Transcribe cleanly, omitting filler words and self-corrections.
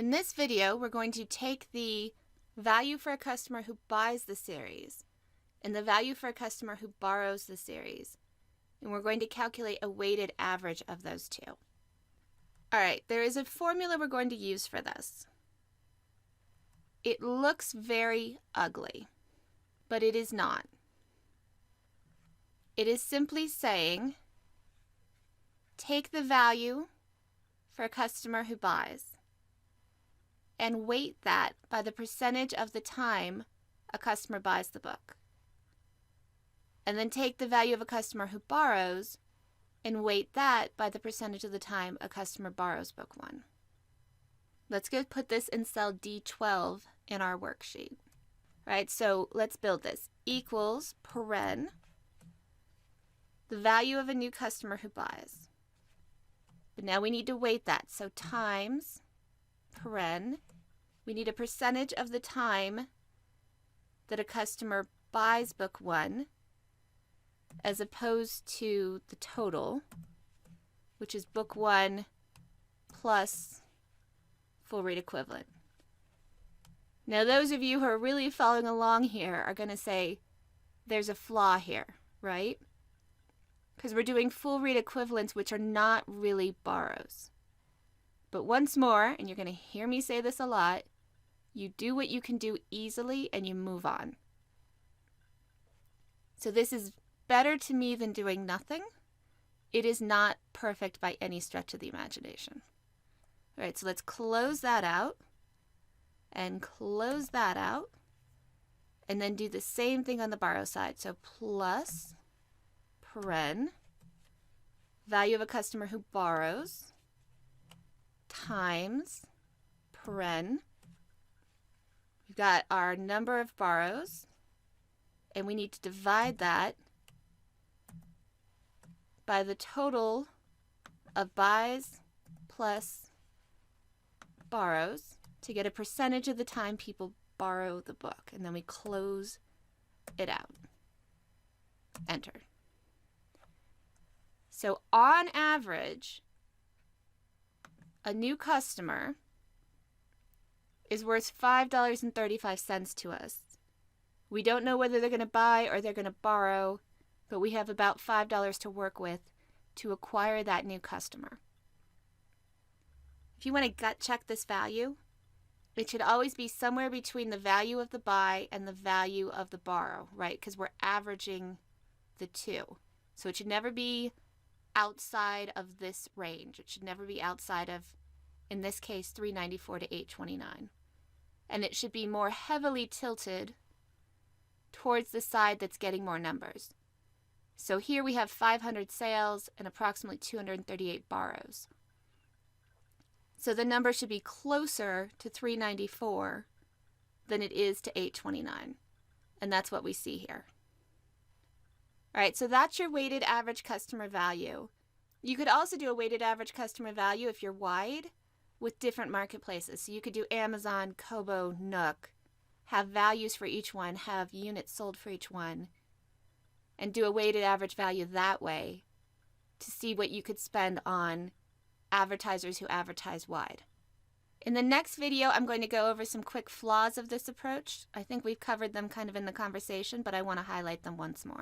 In this video, we're going to take the value for a customer who buys the series and the value for a customer who borrows the series, and we're going to calculate a weighted average of those two. All right, there is a formula we're going to use for this. It looks very ugly, but it is not. It is simply saying, take the value for a customer who buys and weight that by the percentage of the time a customer buys the book. And then take the value of a customer who borrows and weight that by the percentage of the time a customer borrows book one. Let's go put this in cell D12 in our worksheet. All right, so let's build this. Equals paren the value of a new customer who buys. But now we need to weight that. So times paren, we need a percentage of the time that a customer buys book one as opposed to the total, which is book one plus full rate equivalent. Now those of you who are really following along here are going to say there's a flaw here, right? Because we're doing full rate equivalents, which are not really borrows. But once more, and you're going to hear me say this a lot, you do what you can do easily and you move on. So this is better to me than doing nothing. It is not perfect by any stretch of the imagination. All right, so let's close that out and close that out and then do the same thing on the borrow side. So plus paren value of a customer who borrows times paren. We've got our number of borrows, and we need to divide that by the total of buys plus borrows to get a percentage of the time people borrow the book. And then we close it out. Enter. So on average, a new customer is worth $5.35 to us. We don't know whether they're going to buy or they're going to borrow, but we have about $5 to work with to acquire that new customer. If you want to gut check this value, it should always be somewhere between the value of the buy and the value of the borrow, right? Because we're averaging the two. So it should never be outside of this range. It should never be outside of, in this case, 394 to 829. And it should be more heavily tilted towards the side that's getting more numbers. So here we have 500 sales and approximately 238 borrows. So the number should be closer to 394 than it is to 829. And that's what we see here. All right, so that's your weighted average customer value. You could also do a weighted average customer value if you're wide with different marketplaces. So you could do Amazon, Kobo, Nook, have values for each one, have units sold for each one, and do a weighted average value that way to see what you could spend on advertisers who advertise wide. In the next video, I'm going to go over some quick flaws of this approach. I think we've covered them kind of in the conversation, but I want to highlight them once more.